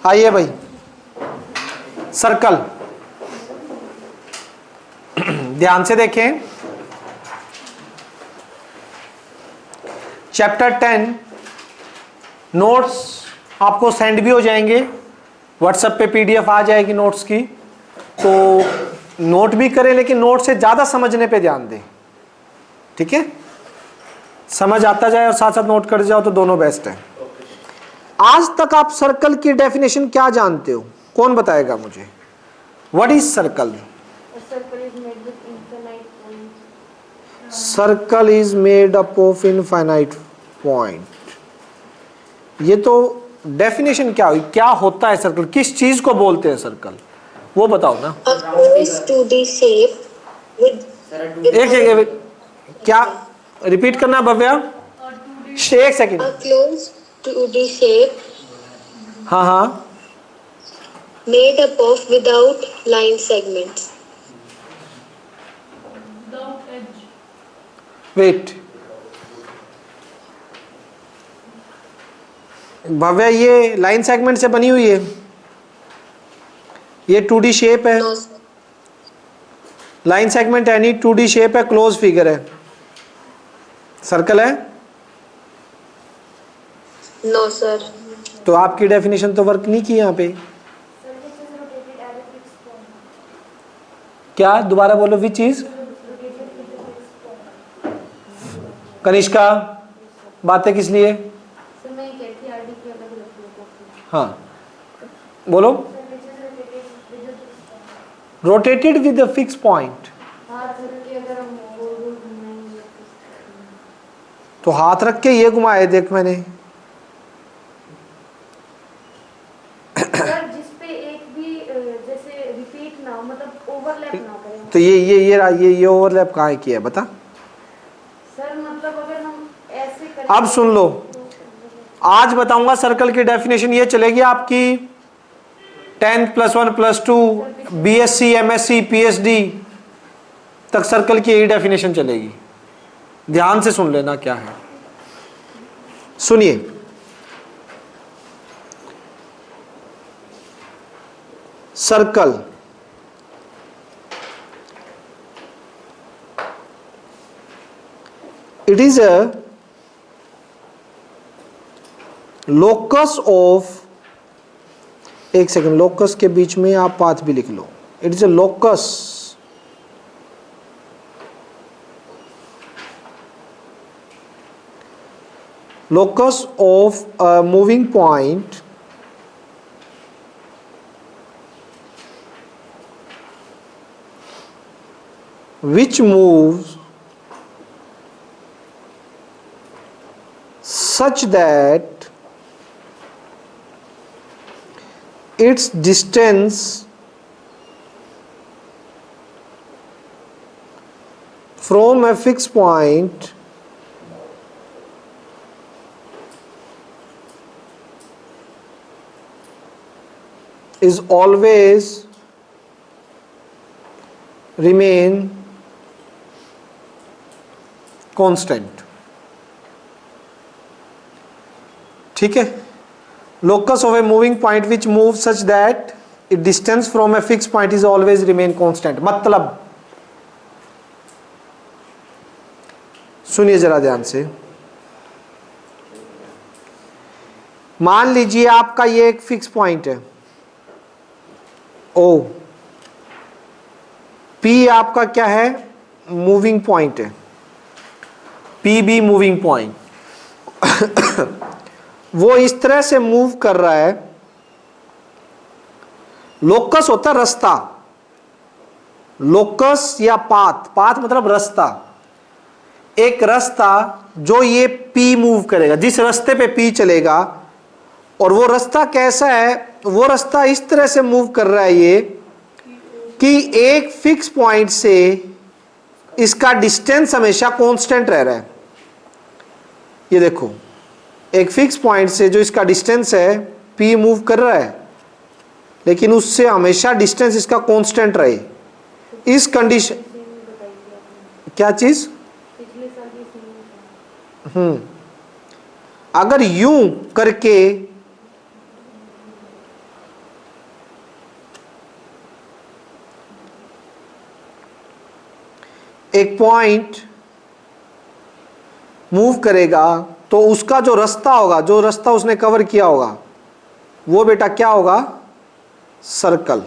आइए भाई, सर्कल ध्यान से देखें। चैप्टर 10 नोट्स आपको सेंड भी हो जाएंगे, व्हाट्सएप पे पीडीएफ आ जाएगी नोट्स की, तो नोट भी करें, लेकिन नोट से ज्यादा समझने पे ध्यान दें, ठीक है। समझ आता जाए और साथ साथ नोट कर जाओ तो दोनों बेस्ट है। आज तक आप सर्कल की डेफिनेशन क्या जानते हो, कौन बताएगा मुझे? What is circle? Circle is made up of infinite point. ये तो डेफिनेशन क्या हुई, क्या होता है सर्कल, किस चीज को बोलते हैं सर्कल, वो बताओ ना। एक क्या रिपीट करना भव्या, एक सेकेंड। हाँ हाँ, made up of without line segments. Wait Bhavya, ये लाइन सेगमेंट से बनी हुई है, ये 2D शेप है। No, लाइन सेगमेंट है नहीं, 2D शेप है, क्लोज फिगर है, सर्कल है। no sir. तो आपकी डेफिनेशन तो वर्क नहीं की यहाँ पे। क्या, दोबारा बोलो, विच चीज? कनिष्का, बातें किस लिए? हाँ बोलो। Rotated with a fix point, तो हाथ रख के ये घुमाए, देख मैंने जिसपे एक भी जैसे रिपीट ना हो, मतलब ओवरलैप ना करें। तो ये ओवरलैप कहाँ किया है बता सर मतलब अगर हम ऐसे करें। अब सुन लो, आज बताऊंगा सर्कल की डेफिनेशन, ये चलेगी आपकी 10th +1 +2 BSc MSc PhD तक सर्कल की यही डेफिनेशन चलेगी। ध्यान से सुन लेना क्या है, सुनिए। Circle it is a locus of, एक सेकंड, लोकस के बीच में आप पाथ भी लिख लो। It is a locus of a moving point which moves such that its distance from a fixed point is always remain constant। ठीक है, locus of a moving point which moves such that its distance from a fixed point is always remain constant। मतलब सुनिए जरा ध्यान से, मान लीजिए आपका ये एक फिक्स पॉइंट है ओ, पी आपका क्या है, मूविंग पॉइंट है, पी बी मूविंग पॉइंट वो इस तरह से मूव कर रहा है। लोकस होता है रास्ता, लोकस या पाथ, पाथ मतलब रास्ता, एक रास्ता जो ये पी मूव करेगा, जिस रास्ते पे पी चलेगा, और वो रास्ता कैसा है, वो रास्ता इस तरह से मूव कर रहा है ये कि एक फिक्स पॉइंट से इसका डिस्टेंस हमेशा कांस्टेंट रह रहा है। ये देखो, एक फिक्स पॉइंट से जो इसका डिस्टेंस है, पी मूव कर रहा है, लेकिन उससे हमेशा डिस्टेंस इसका कांस्टेंट रहे। इस कंडीशन, क्या चीज, अगर यूं करके एक पॉइंट मूव करेगा तो उसका जो रास्ता होगा, जो रास्ता उसने कवर किया होगा, वो बेटा क्या होगा? सर्कल।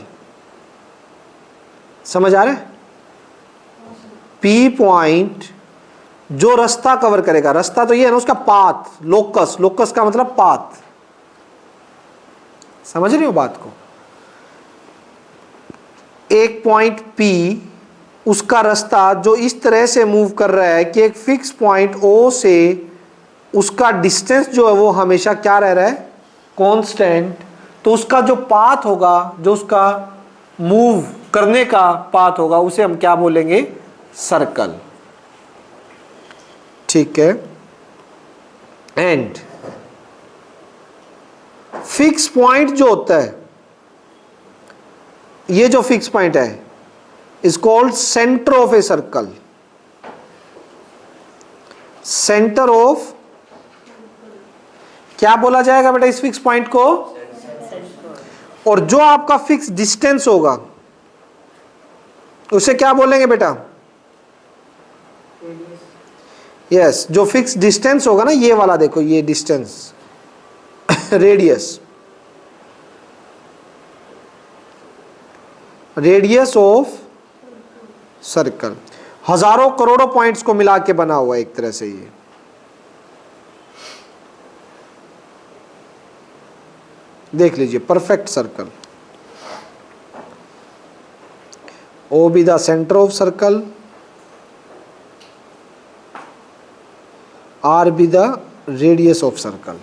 समझ आ रहा है? पी पॉइंट जो रास्ता कवर करेगा, रास्ता तो ये है ना उसका पाथ, लोकस, लोकस का मतलब पाथ। समझ रहे हो बात को? एक पॉइंट P, उसका रास्ता जो इस तरह से मूव कर रहा है कि एक फिक्स पॉइंट O से उसका डिस्टेंस जो है वो हमेशा क्या रह रहा है? कांस्टेंट। तो उसका जो पाथ होगा, जो उसका मूव करने का पाथ होगा, उसे हम क्या बोलेंगे? सर्कल। ठीक है। एंड फिक्स पॉइंट जो होता है, ये जो फिक्स पॉइंट है is called centre of a circle. Centre of, क्या बोला जाएगा बेटा इस फिक्स पॉइंट को? और जो आपका फिक्स डिस्टेंस होगा उसे क्या बोलेंगे बेटा? यस, जो फिक्स डिस्टेंस होगा ना, ये वाला देखो, ये distance radius, radius of circle. हजारों करोड़ों पॉइंट्स को मिला के बना हुआ है एक तरह से ये। देख लीजिए, perfect circle. O be the center of circle, R be the radius of circle.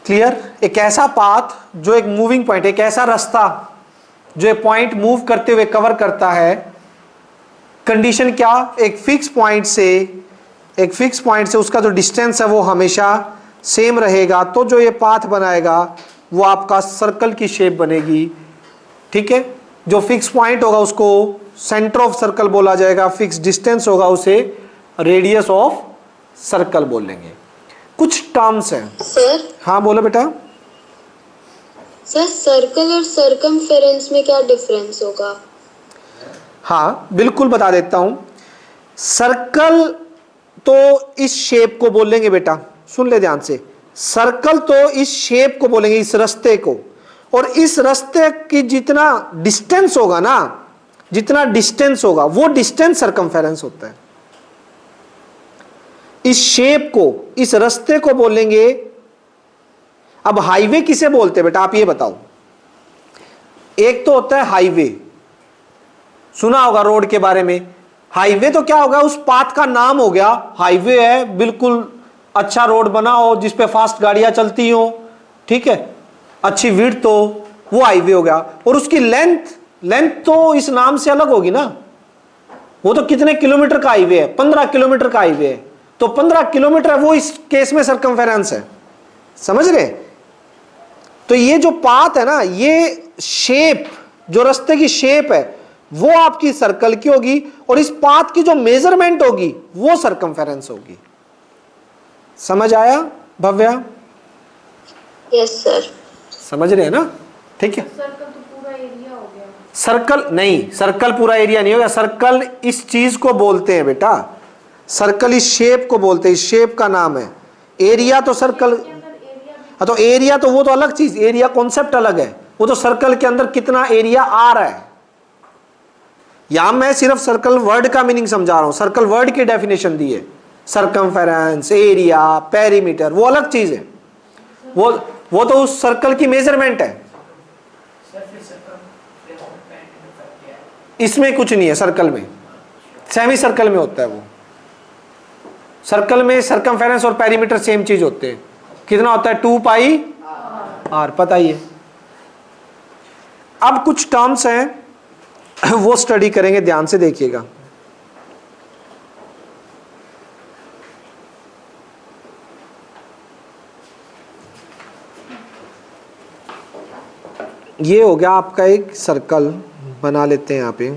Clear? एक ऐसा पाथ जो एक मूविंग पॉइंट, एक ऐसा रास्ता जो एक पॉइंट मूव करते हुए कवर करता है। कंडीशन क्या? एक फिक्स पॉइंट से उसका जो डिस्टेंस है वो हमेशा सेम रहेगा, तो जो ये पाथ बनाएगा वो आपका सर्कल की शेप बनेगी। ठीक है? जो फिक्स पॉइंट होगा उसको सेंटर ऑफ सर्कल बोला जाएगा, फिक्स डिस्टेंस होगा उसे रेडियस ऑफ सर्कल बोलेंगे। कुछ टर्म्स हैं। सर, हाँ बोलो बेटा। सर सर्कल और सर्कमफेरेंस में क्या डिफरेंस होगा? हाँ बिल्कुल बता देता हूं। सर्कल तो इस शेप को बोलेंगे बेटा, सुन ले ध्यान से। सर्कल तो इस शेप को बोलेंगे, इस रास्ते को, और इस रास्ते की जितना डिस्टेंस होगा ना, जितना डिस्टेंस होगा वो डिस्टेंस सर्कमफेरेंस होता है। इस शेप को, इस रास्ते को बोलेंगे। अब हाईवे किसे बोलते हैं बेटा, आप ये बताओ। एक तो होता है हाईवे, सुना होगा रोड के बारे में। हाईवे तो क्या होगा, उस पाथ का नाम हो गया हाईवे है, बिल्कुल अच्छा रोड बना हो जिसपे फास्ट गाड़ियां चलती हो, ठीक है, अच्छी विड्थ तो वो हाईवे हो गया। और उसकी लेंथ तो इस नाम से अलग होगी ना, वो तो कितने किलोमीटर का हाईवे है? 15 किलोमीटर का हाईवे है, तो 15 किलोमीटर है, वो इस केस में सर्कमफेरेंस है। समझ रहे? तो ये जो पाथ है ना, ये शेप, जो रास्ते की शेप है वो आपकी सर्कल की होगी, और इस पाथ की जो मेजरमेंट होगी वो सर्कमफेरेंस होगी। समझ आया भव्या? Yes sir. समझ रहे हैं ना? ठीक है। सर्कल तो पूरा एरिया हो गया। सर्कल नहीं, सर्कल पूरा एरिया नहीं होगा। सर्कल इस चीज को बोलते हैं बेटा, सर्कल इस शेप को बोलते हैं, इस शेप का नाम है। एरिया तो सर्कल, हाँ तो एरिया तो वो तो अलग चीज, एरिया कॉन्सेप्ट अलग है। वो तो सर्कल के अंदर कितना एरिया आ रहा है। यहां मैं सिर्फ सर्कल वर्ड का मीनिंग समझा रहा हूं, सर्कल वर्ड की डेफिनेशन दी है। सर्कमफेरेंस, एरिया, पेरीमीटर वो अलग चीज है। वो तो उस सर्कल की मेजरमेंट है। इसमें कुछ नहीं है। सर्कल में, सेमी सर्कल में होता है वो। सर्कल में सर्कमफेरेंस और पेरीमीटर सेम चीज होते हैं। कितना होता है? 2 पाई आर, पता ही है। अब कुछ टर्म्स हैं वो स्टडी करेंगे, ध्यान से देखिएगा। ये हो गया आपका एक सर्कल, बना लेते हैं यहां पे।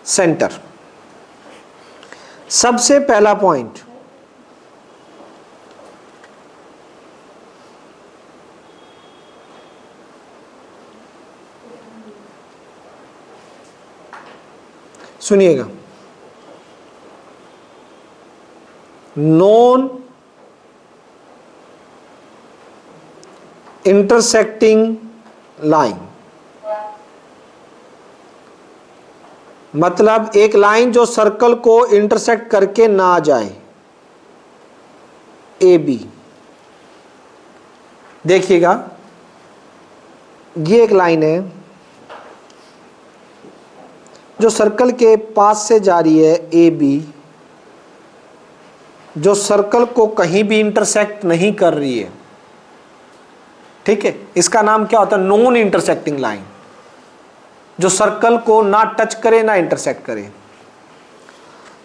सेंटर। सबसे पहला पॉइंट, सुनिएगा, नॉन इंटरसेक्टिंग लाइन, मतलब एक लाइन जो सर्कल को इंटरसेक्ट करके ना जाए, ए बी। देखिएगा, ये एक लाइन है जो सर्कल के पास से जा रही है, ए बी, जो सर्कल को कहीं भी इंटरसेक्ट नहीं कर रही है। ठीक है, इसका नाम क्या होता है? नॉन इंटरसेक्टिंग लाइन, जो सर्कल को ना टच करे ना इंटरसेक्ट करे।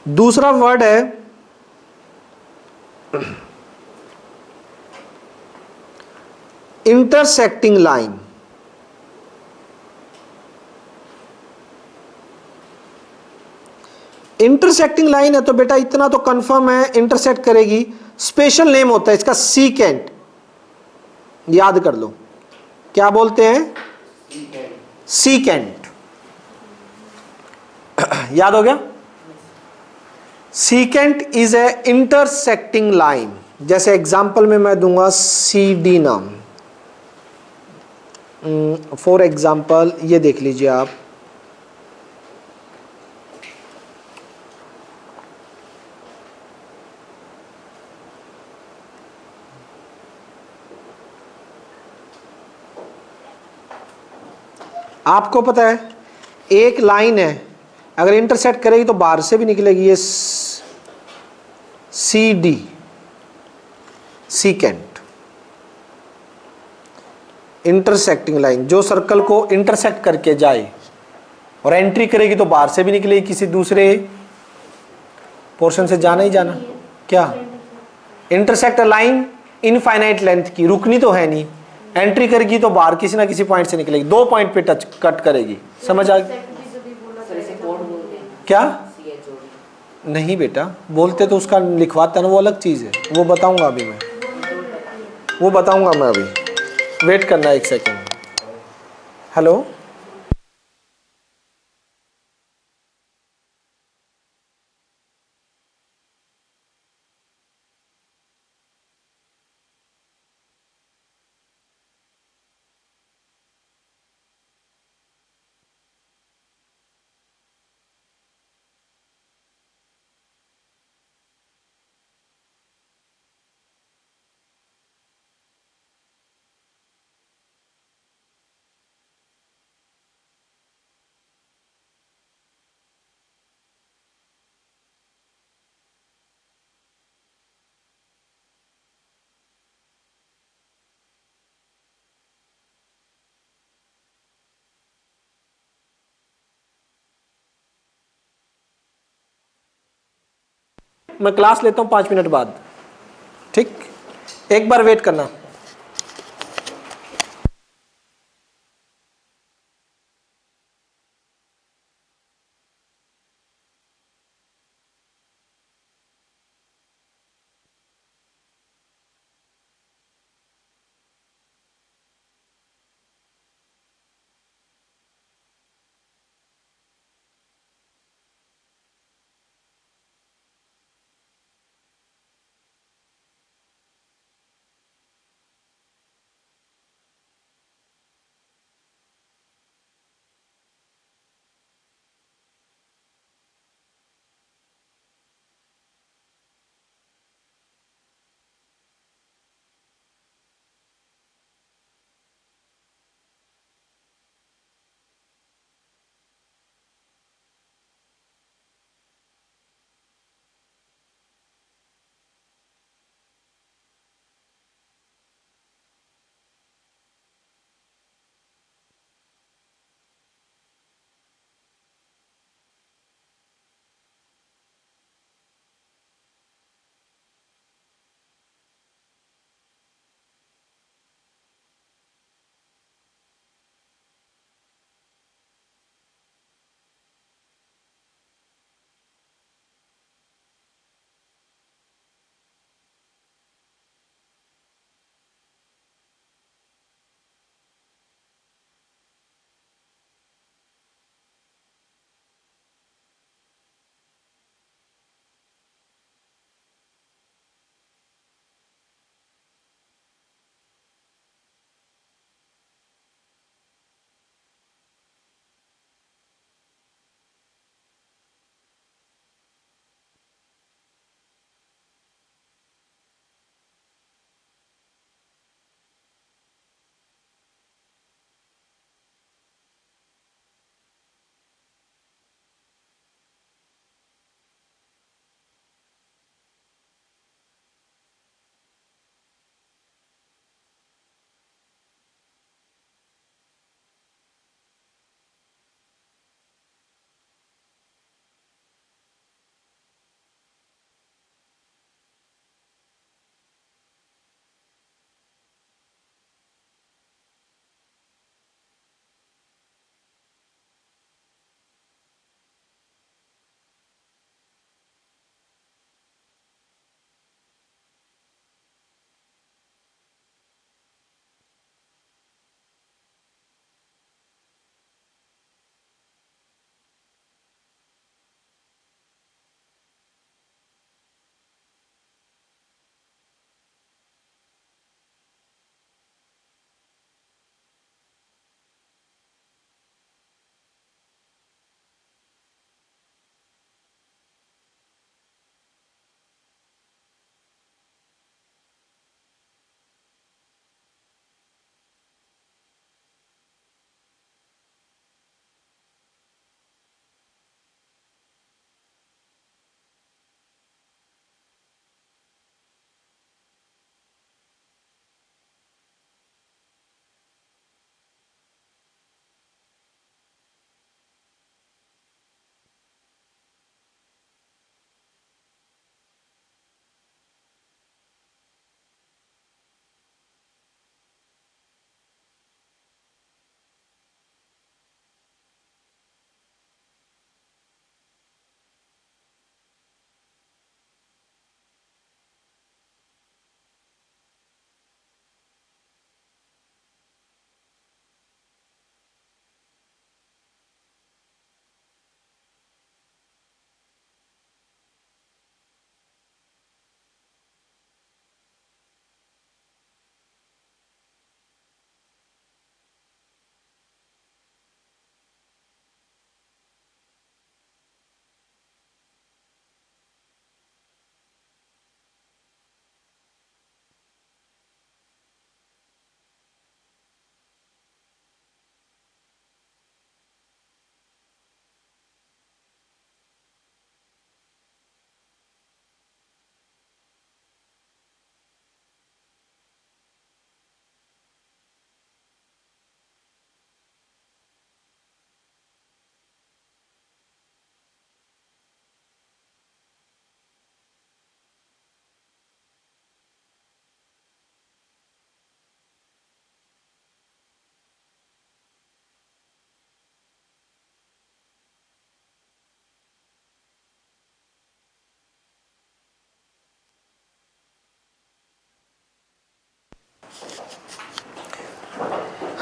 दूसरा वर्ड है इंटरसेक्टिंग लाइन। इंटरसेक्टिंग लाइन है तो बेटा इतना तो कंफर्म है इंटरसेक्ट करेगी। स्पेशल नेम होता है इसका सीकेंट, याद कर लो। क्या बोलते हैं? सीकेंट। याद हो गया? Secant is a intersecting line. जैसे एग्जांपल में मैं दूंगा सी डी नाम। फॉर एग्जांपल ये देख लीजिए आप, आपको पता है एक लाइन है अगर इंटरसेक्ट करेगी तो बाहर से भी निकलेगी, ये C D, secant. Intersecting line जो सर्कल को इंटरसेक्ट करके जाए और एंट्री करेगी तो बाहर से भी निकलेगी, किसी दूसरे पोर्शन से जाना ही जाना। क्या इंटरसेक्ट लाइन इनफाइनाइट लेंथ की, रुकनी तो है नहीं, एंट्री करेगी तो बाहर किसी ना किसी पॉइंट से निकलेगी, दो पॉइंट पे टच कट करेगी। समझ आ क्या? नहीं बेटा, बोलते तो उसका लिखवाता ना, वो अलग चीज है, वो बताऊंगा अभी मैं, वो बताऊंगा मैं अभी, वेट करना एक सेकेंड। हेलो, मैं क्लास लेता हूँ 5 मिनट बाद, ठीक? एक बार वेट करना।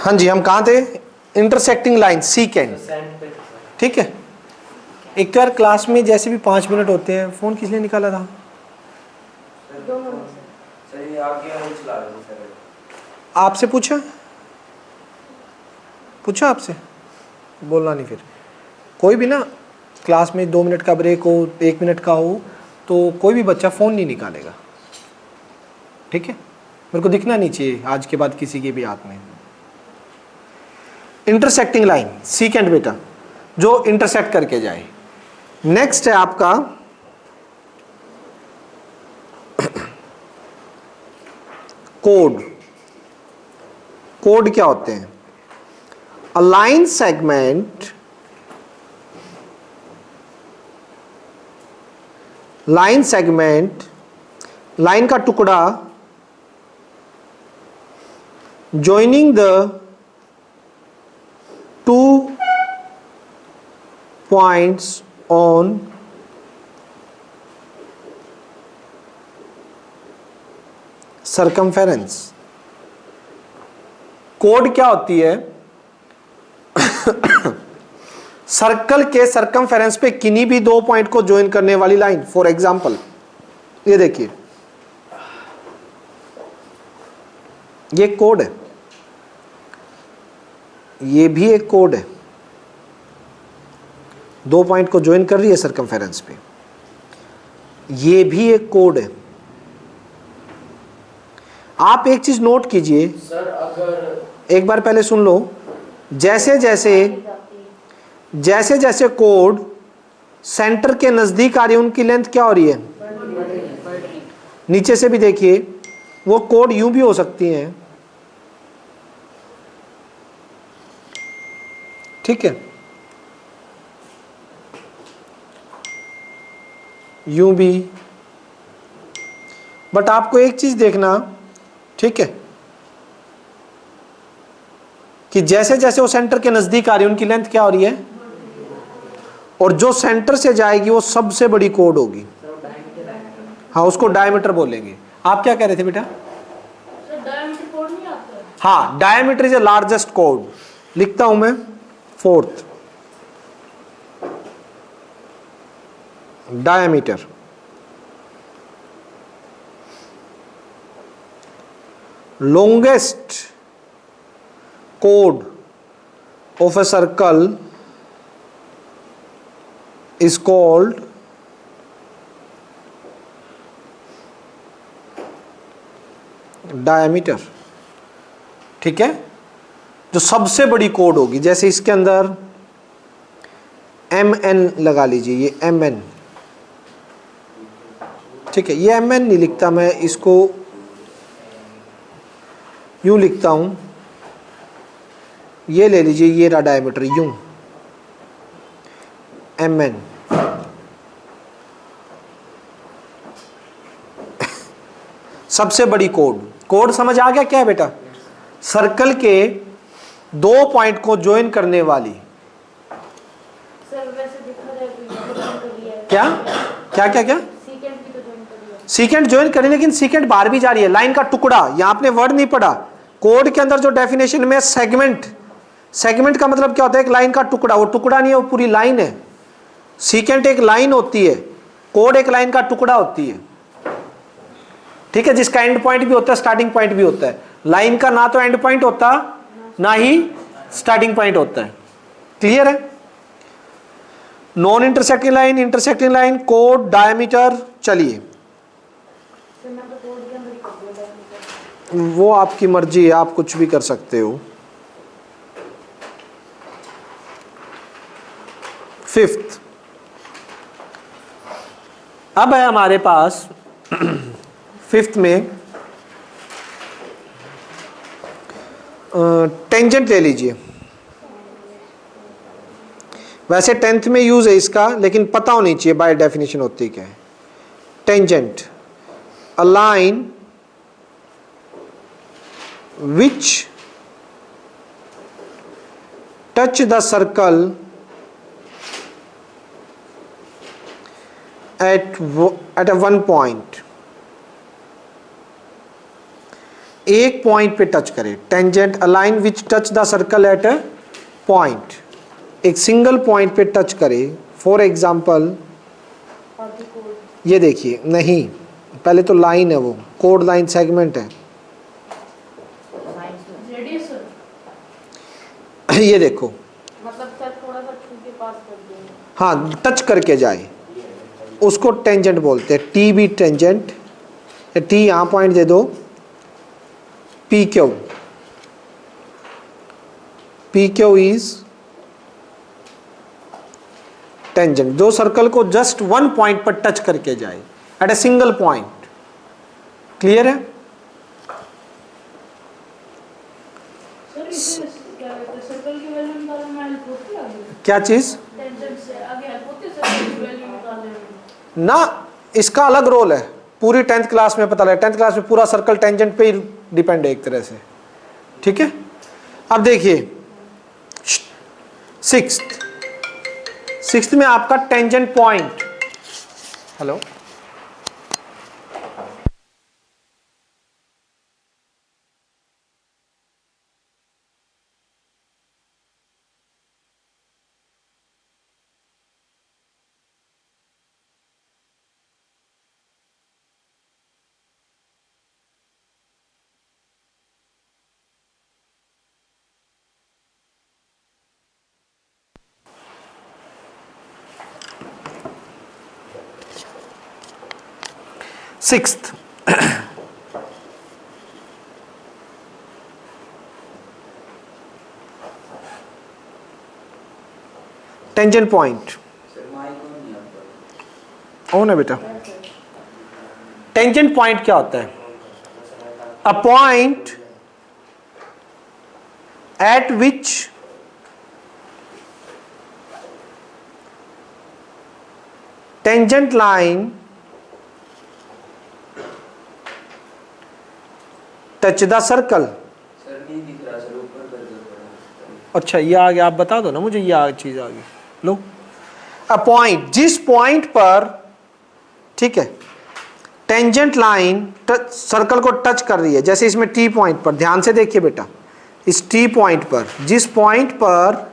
हाँ जी, हम कहाँ थे? इंटरसेक्टिंग लाइन सीकेंड, ठीक है। एक बार क्लास में जैसे भी 5 मिनट होते हैं, फोन किस लिए निकाला था? आपसे पूछा आपसे, बोलना नहीं फिर। कोई भी ना क्लास में 2 मिनट का ब्रेक हो, 1 मिनट का हो, तो कोई भी बच्चा फ़ोन नहीं निकालेगा, ठीक है। मेरे को दिखना नहीं चाहिए आज के बाद किसी के भी हाथ में। इंटरसेक्टिंग लाइन सीकेंड बेटा, जो इंटरसेक्ट करके जाए। नेक्स्ट है आपका कोड। कोड क्या होते हैं? अ लाइन सेगमेंट, लाइन का टुकड़ा joining the 2 points on circumference। Code क्या होती है? सर्कल के सर्कमफेरेंस पे किन्हीं भी 2 पॉइंट को ज्वाइन करने वाली लाइन। फॉर एग्जांपल ये देखिए, ये कोड है, ये भी एक कोड है, 2 पॉइंट को ज्वाइन कर रही है सर्कमफेरेंस पे। ये भी एक कोड है। आप एक चीज नोट कीजिए सर, अगर एक बार पहले सुन लो, जैसे जैसे कोड सेंटर के नजदीक आ रही है, उनकी लेंथ क्या हो रही है? नीचे से भी देखिए, वो कोड यूं भी हो सकती हैं, ठीक है, यूं भी। बट आपको एक चीज देखना, ठीक है, कि जैसे जैसे वो सेंटर के नजदीक आ रही है, उनकी लेंथ क्या हो रही है? और जो सेंटर से जाएगी वो सबसे बड़ी कोड होगी। हाँ, उसको डायमीटर बोलेंगे। आप क्या कह रहे थे बेटा? डायमीटर कोड नहीं आता। हाँ, diameter is the largest code. लिखता हूं मैं 4th, diameter. longest chord of a circle is called diameter, ठीक है। जो सबसे बड़ी कोड होगी, जैसे इसके अंदर mn लगा लीजिए, ये mn, ठीक है। ये mn नहीं लिखता मैं, इसको यूं लिखता हूं, ये ले लीजिए, ये रहा डायमीटर यूं, mn। सबसे बड़ी कोड समझ आ गया क्या है बेटा? सर्कल के 2 पॉइंट को ज्वाइन करने वाली। सर वैसे देखा जाए तो ये ज्वाइन कर लिया है। क्या क्या क्या क्या? सीकेंड भी तो ज्वाइन कर लिया। सीकेंड ज्वाइन करी, लेकिन सीकेंड बाहर भी जा रही है। लाइन का टुकड़ा, यहां आपने वर्ड नहीं पढ़ा। कोड के अंदर जो डेफिनेशन में सेगमेंट का मतलब क्या होता है? एक लाइन का टुकड़ा। वो टुकड़ा नहीं है, वो पूरी लाइन है। सीकेंट एक लाइन होती है, कोड एक लाइन का टुकड़ा होती है, ठीक है, जिसका एंड पॉइंट भी होता है, स्टार्टिंग पॉइंट भी होता है। लाइन का ना तो एंड पॉइंट होता, ना ही स्टार्टिंग पॉइंट होता है। क्लियर है? Non intersecting line, intersecting line, code, diameter. चलिए, सर मैं तो कोड के अंदर ही कर दिया डायमीटर। वो आपकी मर्जी है, आप कुछ भी कर सकते हो। 5th, अब है हमारे पास 5th में टेंजेंट ले लीजिए। वैसे 10th में यूज है इसका, लेकिन पता होनी चाहिए बाय डेफिनेशन होती क्या है। Tangent, a line which touch the circle at a one point एक पॉइंट पे टच करे, tangent align which touch the circle at a point, एक सिंगल पॉइंट पे टच करे। फॉर एग्जाम्पल ये देखिए, नहीं पहले तो लाइन है, वो कोड लाइन सेगमेंट है। रेडियस ये देखो, मतलब सर थोड़ा सा छू के पास कर देंगे। हाँ टच करके जाए, उसको टेंजेंट बोलते हैं। टी बी टेंजेंट, टी यहाँ पॉइंट दे दो, P Q, P Q is tangent, जो सर्कल को जस्ट वन पॉइंट पर टच करके जाए at a single point. Clear है? सर इसे क्या कहते हैं, सर्कल की वैल्यू निकालने में हेल्प होती है आगे? क्या चीज? टेंजेंट से आगे हेल्प होती है सर्कल की वैल्यू निकालने में? ना, इसका अलग रोल है, पूरी 10th क्लास में पता लगा। 10th क्लास में पूरा सर्कल टेंजेंट पे ही डिपेंड है एक तरह से। ठीक है, अब देखिए सिक्स्थ में आपका tangent point, hello, sixth tangent point on है बेटा। टेंजेंट पॉइंट क्या होता है? A point eight which tangent line touch the circle. Sir नहीं दिख रहा सर, ऊपर कर दो थोड़ा। अच्छा ये आ गया, आप बता दो ना मुझे, ये चीज आ गई। लो, अ पॉइंट, जिस पॉइंट पर, ठीक है, टेंजेंट लाइन सर्कल को टच कर रही है, जैसे इसमें टी पॉइंट पर, ध्यान से देखिए बेटा, इस टी पॉइंट पर, जिस पॉइंट पर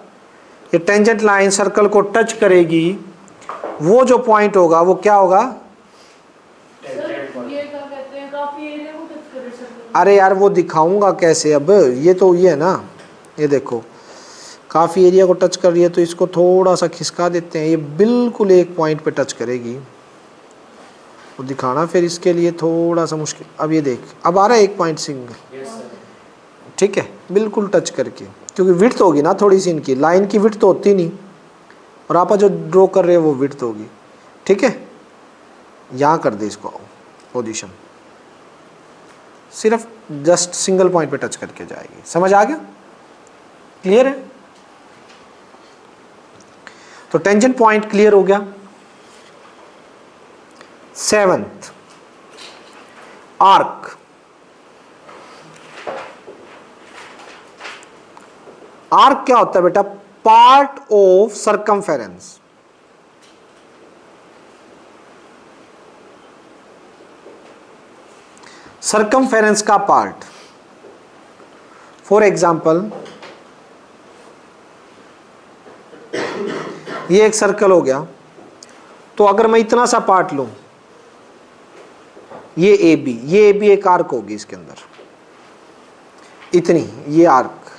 ये टेंजेंट लाइन सर्कल को टच करेगी, वो जो पॉइंट होगा वो क्या होगा? सर ये क्या कहते हैं, काफी एरिया को टच करे सर्कल। अरे यार वो दिखाऊंगा कैसे, अब ये तो ये है ना, ये देखो काफ़ी एरिया को टच कर रही है, तो इसको थोड़ा सा खिसका देते हैं, ये बिल्कुल एक पॉइंट पे टच करेगी। वो दिखाना फिर इसके लिए थोड़ा सा मुश्किल। अब ये देख, अब आ रहा है एक पॉइंट सिंगल, ठीक है, बिल्कुल टच करके, क्योंकि विड्थ होगी ना थोड़ी सी, इनकी लाइन की विड्थ तो होती नहीं, और आप जो ड्रॉ कर रहे हो वो विड्थ होगी। ठीक है, यहाँ कर दे इसको पोजीशन, सिर्फ जस्ट सिंगल पॉइंट पे टच करके जाएगी। समझ आ गया? क्लियर है? तो टेंजेंट पॉइंट क्लियर हो गया। 7th arc. आर्क क्या होता है बेटा? Part of circumference. सर्कमफेरेंस का पार्ट। फॉर एग्जाम्पल ये एक सर्कल हो गया, तो अगर मैं इतना सा पार्ट लूं, ये ए बी एक आर्क होगी इसके अंदर, इतनी, ये आर्क,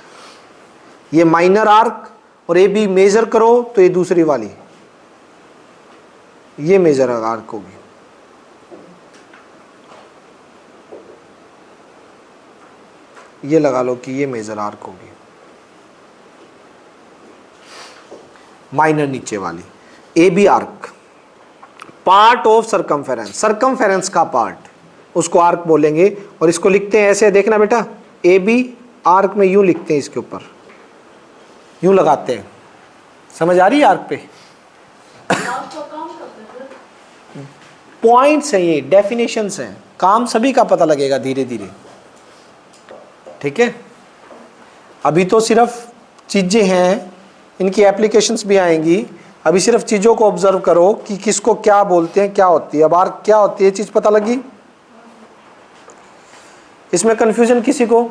ये माइनर आर्क, और ए बी मेजर करो तो ये दूसरी वाली, ये मेजर आर्क होगी। ये लगा लो कि ये मेजर आर्क होगी, माइनर नीचे वाली, A B arc, part of circumference, circumference का पार्ट, उसको आर्क बोलेंगे। और इसको लिखते हैं ऐसे, देखना बेटा, ए बी आर्क में यूं लिखते हैं, इसके ऊपर यूं लगाते हैं। समझ आ रही है आर्क पे? पॉइंट्स हैं ये, डेफिनेशंस हैं, काम सभी का पता लगेगा धीरे धीरे। ठीक है, अभी तो सिर्फ चीजें हैं, इनकी एप्लीकेशंस भी आएंगी। अभी सिर्फ चीजों को ऑब्जर्व करो कि किसको क्या बोलते हैं, क्या होती है। अब आर्क क्या होती है, चीज पता लगी? इसमें कंफ्यूजन किसी को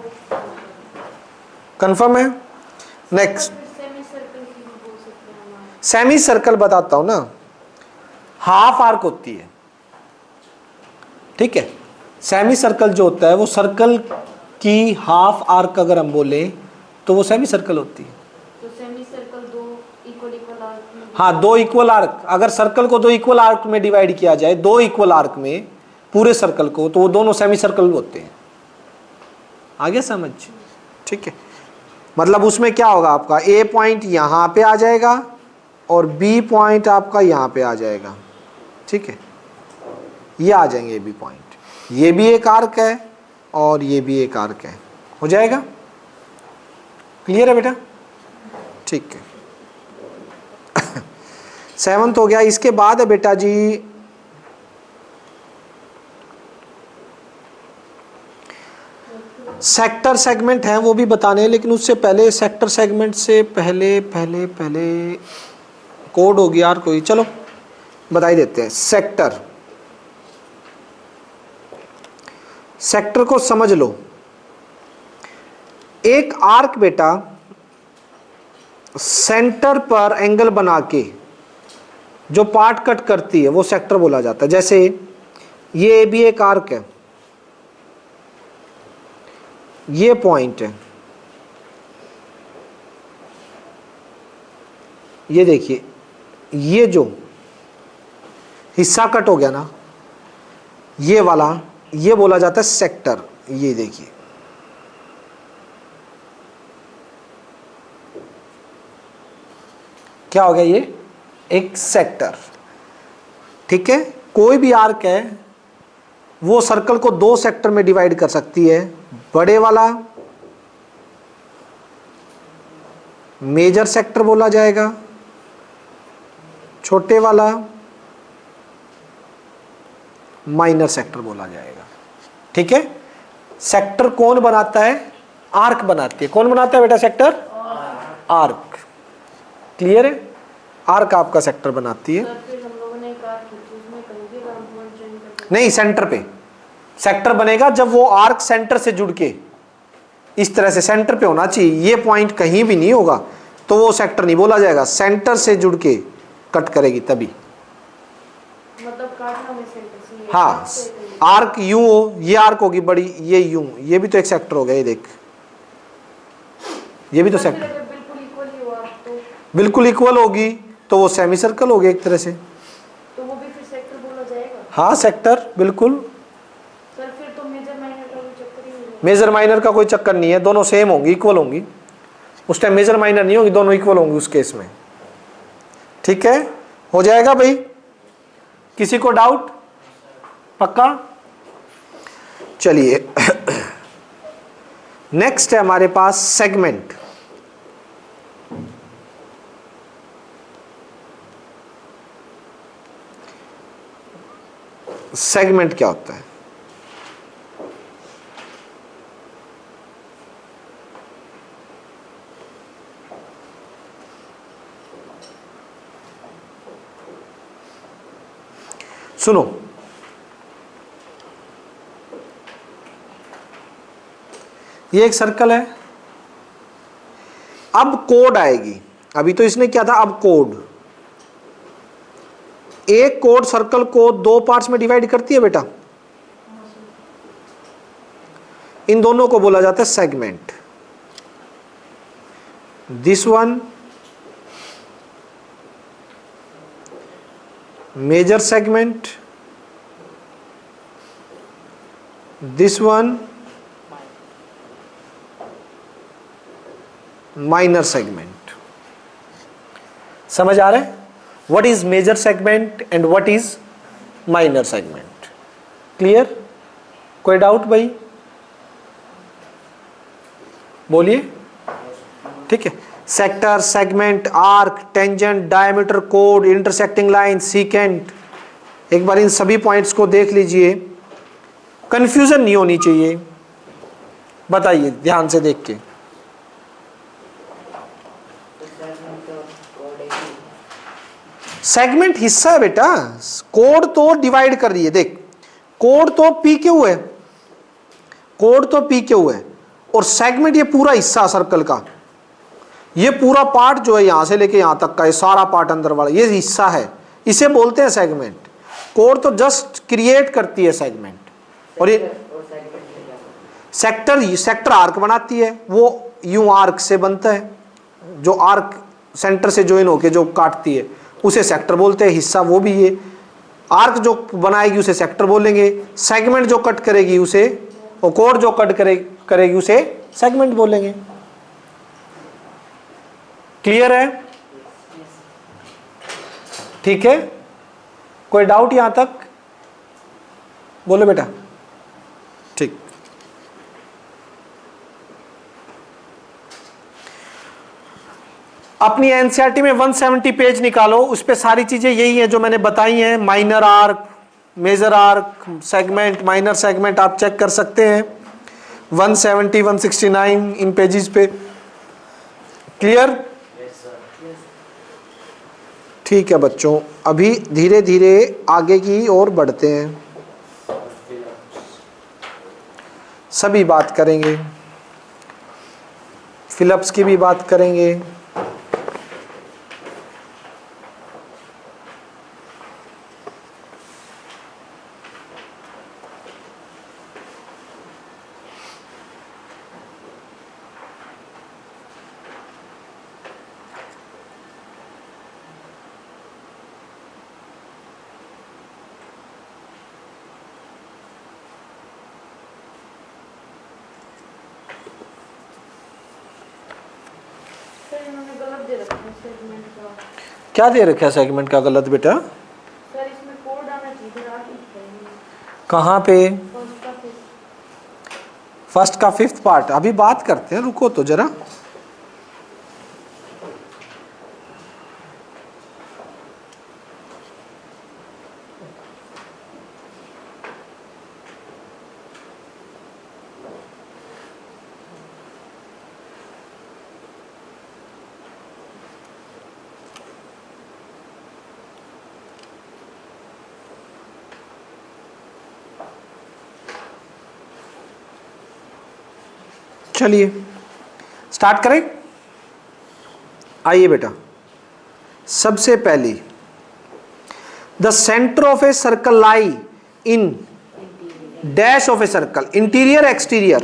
कंफर्म है? नेक्स्ट सेमी सर्कल की भी बोल सकते हैं हमारे। सेमी सर्कल बताता हूं ना, हाफ आर्क होती है, ठीक है। सेमी सर्कल जो होता है वो सर्कल की हाफ आर्क अगर हम बोले तो वो सेमी सर्कल होती है। तो सेमी सर्कल दो इक्वल आर्क में, हाँ, दो इक्वल आर्क, अगर सर्कल को दो इक्वल आर्क में डिवाइड किया जाए, दो इक्वल आर्क में पूरे सर्कल को, तो वो दोनों सेमी सर्कल होते हैं। आगे समझ, ठीक है। मतलब उसमें क्या होगा, आपका ए पॉइंट यहां पे आ जाएगा और बी पॉइंट आपका यहां पे आ जाएगा, ठीक है। ये आ जाएंगे ए बी पॉइंट, ये भी एक आर्क है और ये भी एक आर्क है, हो जाएगा। क्लियर है बेटा? ठीक है। 7th हो गया। इसके बाद है बेटा जी सेक्टर सेगमेंट है, वो भी बताने हैं, लेकिन उससे पहले सेक्टर सेगमेंट से पहले पहले पहले कोड हो गया यार कोई, चलो बता ही देते हैं। सेक्टर, सेक्टर को समझ लो। एक आर्क बेटा सेंटर पर एंगल बना के जो पार्ट कट करती है वो सेक्टर बोला जाता है। जैसे ये भी एक आर्क है, ये पॉइंट है, ये देखिए, ये जो हिस्सा कट हो गया ना, ये वाला, ये बोला जाता है सेक्टर। ये देखिए, क्या हो गया, ये एक सेक्टर, ठीक है। कोई भी आर्क है वो सर्कल को दो सेक्टर में डिवाइड कर सकती है। बड़े वाला मेजर सेक्टर बोला जाएगा, छोटे वाला माइनर सेक्टर बोला जाएगा, ठीक है। सेक्टर कौन बनाता है? आर्क बनाती है। कौन बनाता है बेटा सेक्टर? आर्क। क्लियर है? आर्क आपका सेक्टर बनाती है। सर फिर हम लोगों ने एक आर्क खींची, उसमें कहीं भी हम पॉइंट चेंज कर सकते हैं? नहीं, सेंटर पे सेक्टर बनेगा जब वो आर्क सेंटर से जुड़ के इस तरह से सेंटर पे होना चाहिए। ये पॉइंट कहीं भी नहीं होगा तो वो सेक्टर नहीं बोला जाएगा। सेंटर से जुड़ के कट करेगी तभी। मतलब काटना में सेंटर से, हाँ, आर्क यूं हो, ये आर्क होगी बड़ी, ये यूं, ये भी तो एक सेक्टर हो गया। ये देख, ये भी तो सेक्टर, बिल्कुल इक्वल ही हुआ तो बिल्कुल इक्वल होगी तो वो सेमी सर्कल हो गया एक तरह से। तो वो भी फिर सेक्टर बोला जाएगा? हाँ, सेक्टर बिल्कुल। सर फिर तो मेजर माइनर का कोई चक्कर ही नहीं है? मेजर माइनर का कोई चक्कर नहीं है, दोनों सेम होंगी, इक्वल होंगी। उस टाइम मेजर माइनर नहीं होगी, दोनों इक्वल होंगी उस केस में, ठीक है। हो जाएगा भाई? किसी को डाउट? पक्का? चलिए नेक्स्ट है हमारे पास सेगमेंट। सेगमेंट क्या होता है? सुनो, ये एक सर्कल है, अब कोड आएगी। अभी तो इसने क्या था, अब कोड। एक कोड सर्कल को दो पार्ट्स में डिवाइड करती है बेटा। इन दोनों को बोला जाता है segment. This one major segment, this one minor segment. समझ आ रहा है? What is major segment and what is minor segment? Clear? कोई डाउट भाई? बोलिए। ठीक है। Sector, segment, arc, tangent, diameter, कोड, इंटरसेक्टिंग लाइन, सीकेंट। एक बार इन सभी पॉइंट्स को देख लीजिए, कंफ्यूजन नहीं होनी चाहिए। बताइए ध्यान से देख के। सेगमेंट हिस्सा है बेटा, कोड तो डिवाइड कर रही है। देख, कोड तो पी क्यू है, कोड तो पी क्यू है, और सेगमेंट ये पूरा हिस्सा सर्कल का, ये पूरा पार्ट जो है यहां से लेके यहां तक का, ये सारा पार्ट अंदर वाला ये हिस्सा है, इसे बोलते हैं सेगमेंट। कोड तो जस्ट क्रिएट करती है सेगमेंट, और ये सेक्टर आर्क बनाती है, वो यूं आर्क से बनता है, जो आर्क सेंटर से ज्वाइन होके जो काटती है उसे सेक्टर बोलते हैं। हिस्सा वो भी ये आर्क जो बनाएगी उसे सेक्टर बोलेंगे, सेगमेंट जो कट करेगी उसे, और कोड जो कट करेगी उसे सेगमेंट बोलेंगे। क्लियर है? ठीक है, कोई डाउट यहां तक? बोलो बेटा। ठीक, अपनी एनसीईआरटी में 170 पेज निकालो, उस पे सारी चीजें यही हैं जो मैंने बताई हैं, minor arc, major arc, segment, minor segment आप चेक कर सकते हैं 170 169 इन पेजेस पे। क्लियर? ठीक है बच्चों, अभी धीरे धीरे आगे की ओर बढ़ते हैं, सभी बात करेंगे, फिलअप्स की भी बात करेंगे। सर इन्होंने गलत दे रखा है सेगमेंट का। क्या दे रखा है सेगमेंट का गलत बेटा? सर इसमें कोड आना चाहिए, फिर आगे चाहिए। कहाँ पे? फर्स्ट का फिर फर्स्ट का फिफ्थ पार्ट अभी बात करते हैं, रुको तो जरा। चलिए स्टार्ट करें। आइए बेटा, सबसे पहली, the centre of a circle lie in dash of a circle, interior exterior.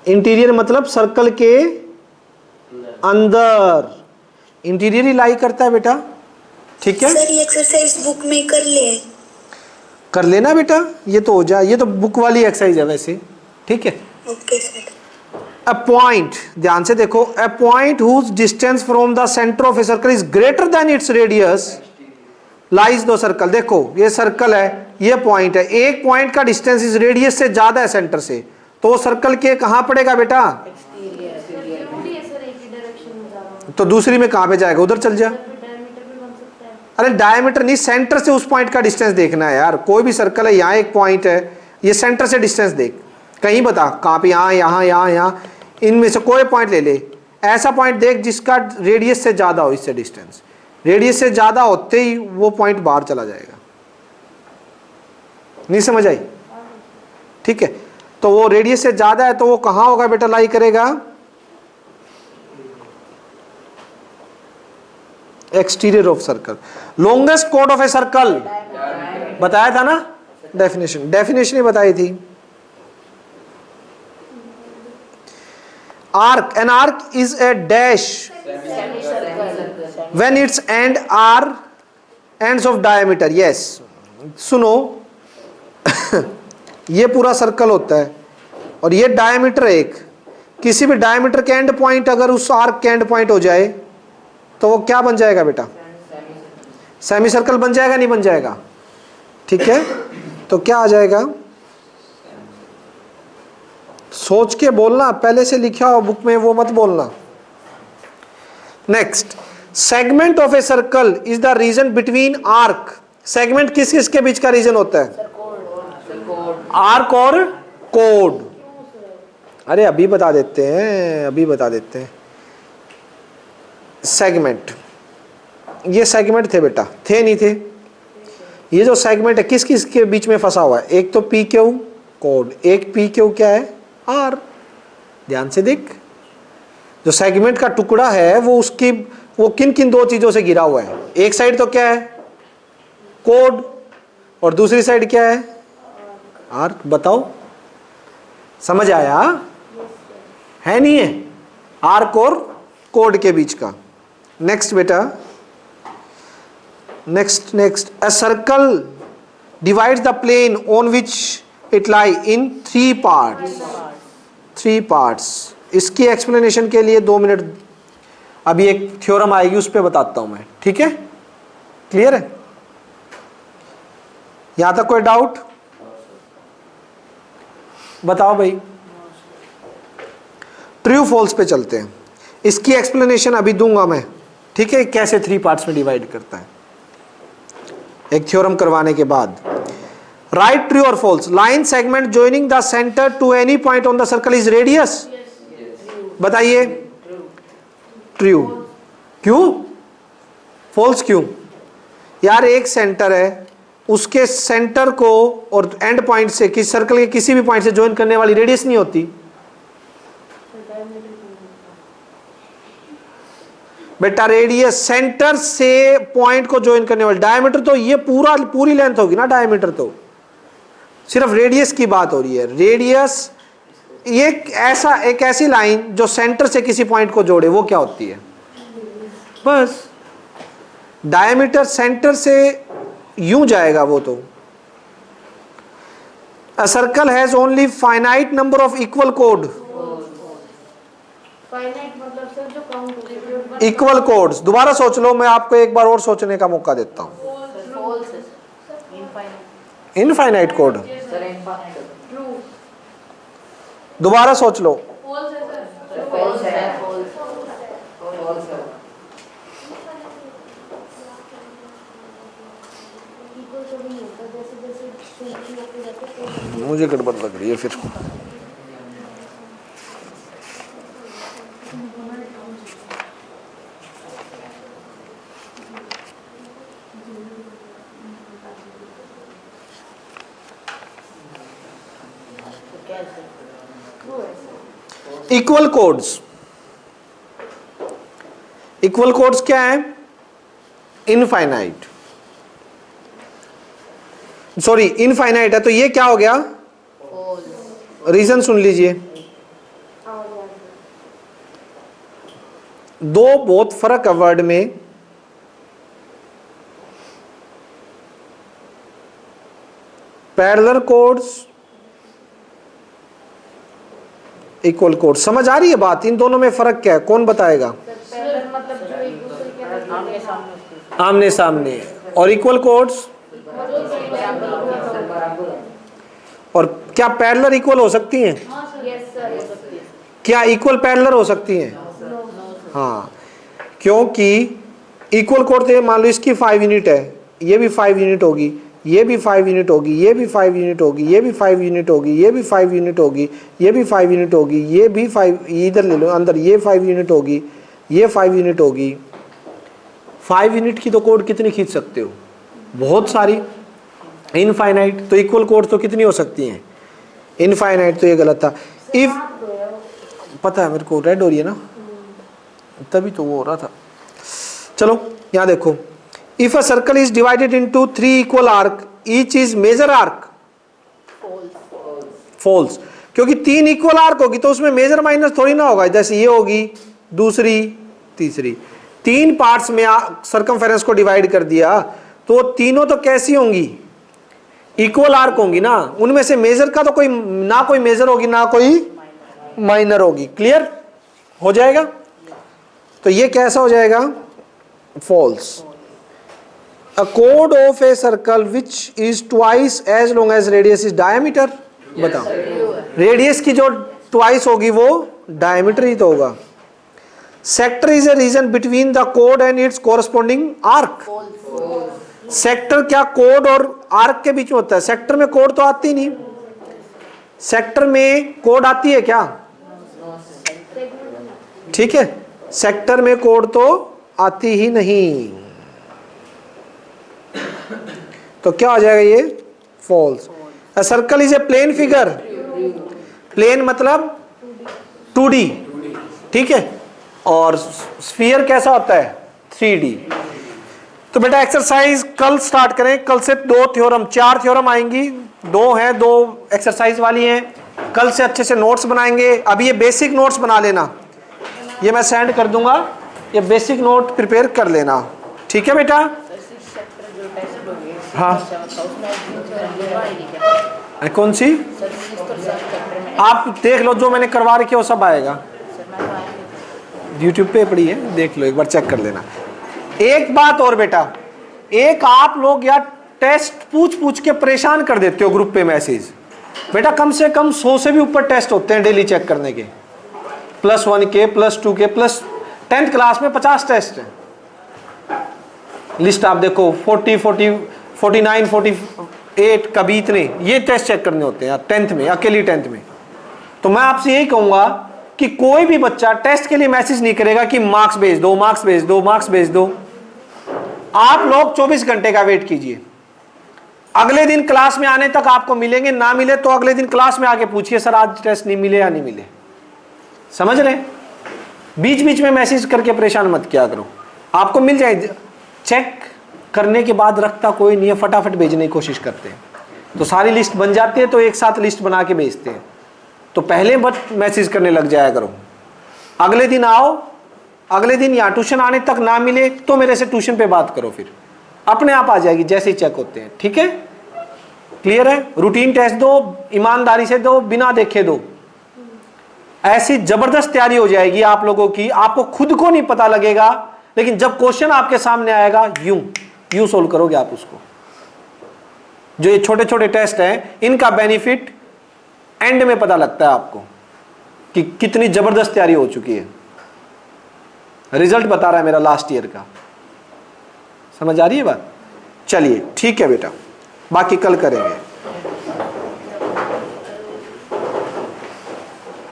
Interior मतलब सर्कल के अंदर, इंटीरियर ही लाई करता है बेटा। ठीक है, सर ये एक्सरसाइज बुक में कर ले। कर लेना बेटा, ये तो हो जाए, ये तो बुक वाली एक्सरसाइज है वैसे। ठीक है, ओके सर। अ पॉइंट, ध्यान से देखो, a point whose distance from the centre of a circle is greater than its radius lies the circle. देखो ये सर्कल है, ये पॉइंट है, एक पॉइंट का डिस्टेंस इस रेडियस से ज्यादा है सेंटर से, तो वो सर्कल के कहां पड़ेगा बेटा? जरूरी है सर एक ही डायरेक्शन में जा रहा हूं। तो दूसरी में कहां पे जाएगा? उधर चल जा। डायमीटर भी बन सकता है। अरे डायमीटर नहीं, सेंटर से उस पॉइंट का डिस्टेंस देखना है यार। कोई भी सर्कल है, यहाँ एक पॉइंट है, ये सेंटर से डिस्टेंस देख, कहीं बता कहाँ पे, यहाँ यहाँ यहाँ यहाँ, इनमें से कोई पॉइंट ले ले, ऐसा पॉइंट देख जिसका रेडियस से ज्यादा हो इससे डिस्टेंस। रेडियस से ज्यादा होते ही वो पॉइंट बाहर चला जाएगा। नहीं समझ आई? ठीक है, तो वो रेडियस से ज्यादा है तो वो कहाँ होगा बेटा? लाई करेगा exterior of circle. Longest code of a circle बताया था ना, डेफिनेशन, डेफिनेशन ही बताई थी। arc, an arc is a dash when its end are ends of diameter. yes, सुनो ये पूरा सर्कल होता है और ये डायमीटर, एक किसी भी डायमीटर के एंड पॉइंट अगर उस आर्क के एंड पॉइंट हो जाए तो वो क्या बन जाएगा बेटा? सेमी सर्कल बन जाएगा, नहीं बन जाएगा? ठीक है, तो क्या आ जाएगा? सोच के बोलना, पहले से लिखा हो बुक में वो मत बोलना। Next, segment of a circle is the region between arc. Segment किस किस के बीच का रीजन होता है? आर्क और कोड। अरे अभी बता देते हैं, अभी बता देते हैं। सेगमेंट, ये सेगमेंट थे बेटा, थे नहीं थे? ये जो सेगमेंट है किस किस के बीच में फंसा हुआ है? एक तो पी क्यू कोड, एक पी क्यू क्या है आर। ध्यान से देख, जो सेगमेंट का टुकड़ा है वो किन किन दो चीजों से घिरा हुआ है? एक साइड तो क्या है कोड और दूसरी साइड क्या है आर्क। बताओ, समझ आया है नहीं है? आर्क और कोड के बीच का। नेक्स्ट बेटा, next a circle divides the plane on which it lie in 3 parts. इसकी एक्सप्लेनेशन के लिए 2 मिनट, अभी एक थ्योरम आएगी उस पर बताता हूं मैं, ठीक है? क्लियर है? यहां तक कोई डाउट? बताओ भाई। ट्रू फॉल्स पे चलते हैं, इसकी एक्सप्लेनेशन अभी दूंगा मैं, ठीक है? कैसे 3 पार्ट्स में डिवाइड करता है एक थ्योरम करवाने के बाद। राइट ट्रू और false. Line segment joining the centre to any point on the circle is radius. बताइए ट्रू। क्यों? फॉल्स क्यों? यार एक सेंटर है, उसके सेंटर को और एंड पॉइंट से किस सर्कल के किसी भी पॉइंट से ज्वाइन करने वाली रेडियस नहीं होती। बेटा रेडियस सेंटर से पॉइंट को ज्वाइन करने वाली, डायमीटर तो ये पूरी लेंथ होगी ना, डायमीटर तो सिर्फ रेडियस की बात हो रही है। रेडियस ये एक ऐसी लाइन जो सेंटर से किसी पॉइंट को जोड़े, वो क्या होती है? बस डायमीटर सेंटर से यूं जाएगा वो तो। A circle has only finite number of equal code. Finite मतलब सर जो काउंट होते हैं। इक्वल कोड्स, दोबारा सोच लो, मैं आपको एक बार और सोचने का मौका देता हूं। इनफाइनाइट कोड, दोबारा सोच लो। मुझे गड़बड़ लग रही है फिर। इक्वल कोड्स, इक्वल कोड्स क्या है? इनफाइनाइट, सॉरी इनफाइनाइट है, तो ये क्या हो गया? रीजन सुन लीजिए। दो बहुत फर्क है वर्ड में। Parallel codes, equal codes. समझ आ रही है बात? इन दोनों में फर्क क्या है? कौन बताएगा? आमने सामने। और इक्वल कोड्स, और क्या पैरेलल इक्वल हो सकती हैं? क्या इक्वल पैरेलल हो सकती हैं? हाँ, क्योंकि इक्वल कोड तो मान लो इसकी 5 यूनिट है, ये भी 5 यूनिट होगी, ये भी 5 यूनिट होगी, ये भी 5 यूनिट होगी, ये भी 5 यूनिट होगी, ये भी 5 यूनिट होगी, ये भी 5 यूनिट होगी, ये भी 5, इधर ले लो अंदर, ये 5 यूनिट होगी, ये 5 यूनिट होगी। 5 यूनिट की तो कोड कितनी खींच सकते हो? बहुत सारी। इनफाइनाइट तो इक्वल कोड तो कितनी हो सकती हैं? इनफाइनाइट। तो ये गलत था। इफ पता है मेरे को, रेड हो रही है ना, तभी तो वो हो रहा था। चलो यहां देखो, if a circle is divided into 3 equal arc, each is major arc. False, क्योंकि 3 इक्वल आर्क होगी तो उसमें मेजर माइनस थोड़ी ना होगा। जैसे ये होगी, दूसरी, तीसरी, 3 पार्ट्स में सर्कमफेरेंस को डिवाइड कर दिया, तो तीनों तो कैसी होंगी? इक्वल आर्क होंगी ना। उनमें से मेजर का तो कोई ना, कोई मेजर होगी ना कोई माइनर होगी। क्लियर हो जाएगा? तो ये कैसा हो जाएगा? फॉल्स। अ कोड of a circle which is twice as long as radius is diameter. बताओ, रेडियस की जो ट्वाइस होगी वो डायमीटर ही तो होगा। Sector is a region between the कोड and its corresponding arc. Sector क्या कोड और आर्क के बीच में होता है? सेक्टर में कोड तो आती नहीं। सेक्टर में कोड आती है क्या? ठीक है, सेक्टर में कोड तो आती ही नहीं। तो क्या हो जाएगा ये false. A circle is a plane figure, plane मतलब 2D, ठीक है, और स्फीयर कैसा होता है 3D। तो बेटा एक्सरसाइज कल स्टार्ट करें, कल से 4 थ्योरम आएंगी, 2 हैं, 2 एक्सरसाइज वाली हैं। कल से अच्छे से नोट्स बनाएंगे। अभी ये बेसिक नोट्स बना लेना, ये मैं सेंड कर दूंगा, ये बेसिक नोट प्रिपेयर कर लेना, ठीक है बेटा। हाँ कौन सी आप देख लो, जो मैंने करवा रखी है वो सब आएगा, YouTube पे पड़ी है, देख लो एक बार, चेक कर लेना। एक बात और बेटा, एक आप लोग यार टेस्ट पूछ पूछ के परेशान कर देते हो ग्रुप पे मैसेज। बेटा कम से कम 100 से भी ऊपर टेस्ट होते हैं डेली चेक करने के, +1 के, +2 के, प्लस 10th क्लास में 50 टेस्ट हैं। लिस्ट आप देखो 40, 49, 48, कभी इतने ये टेस्ट चेक करने होते हैं 10th में, अकेली 10th में। तो मैं आपसे यही कहूंगा कि कोई भी बच्चा टेस्ट के लिए मैसेज नहीं करेगा कि मार्क्स भेज दो, मार्क्स भेज दो, मार्क्स भेज दो। आप लोग 24 घंटे का वेट कीजिए, अगले दिन क्लास में आने तक आपको मिलेंगे, ना मिले तो अगले दिन क्लास में आके पूछिए सर आज टेस्ट नहीं मिले या नहीं मिले। समझ रहे? बीच बीच में मैसेज करके परेशान मत किया करो, आपको मिल जाए। चेक करने के बाद रखता कोई नहीं है, फटाफट भेजने की कोशिश करते हैं, तो सारी लिस्ट बन जाती है, तो एक साथ लिस्ट बना के भेजते हैं। तो पहले मत मैसेज करने लग जाया करो, अगले दिन आओ, अगले दिन या ट्यूशन आने तक ना मिले तो मेरे से ट्यूशन पे बात करो, फिर अपने आप आ जाएगी जैसे ही चेक होते हैं, ठीक है। क्लियर है? रूटीन टेस्ट दो, ईमानदारी से दो, बिना देखे दो, ऐसी जबरदस्त तैयारी हो जाएगी आप लोगों की, आपको खुद को नहीं पता लगेगा, लेकिन जब क्वेश्चन आपके सामने आएगा यूं सोल्व करोगे आप उसको। जो ये छोटे छोटे टेस्ट हैं, इनका बेनिफिट एंड में पता लगता है आपको कि कितनी जबरदस्त तैयारी हो चुकी है। रिजल्ट बता रहा है मेरा लास्ट ईयर का। समझ आ रही है बात? चलिए ठीक है बेटा, बाकी कल करेंगे।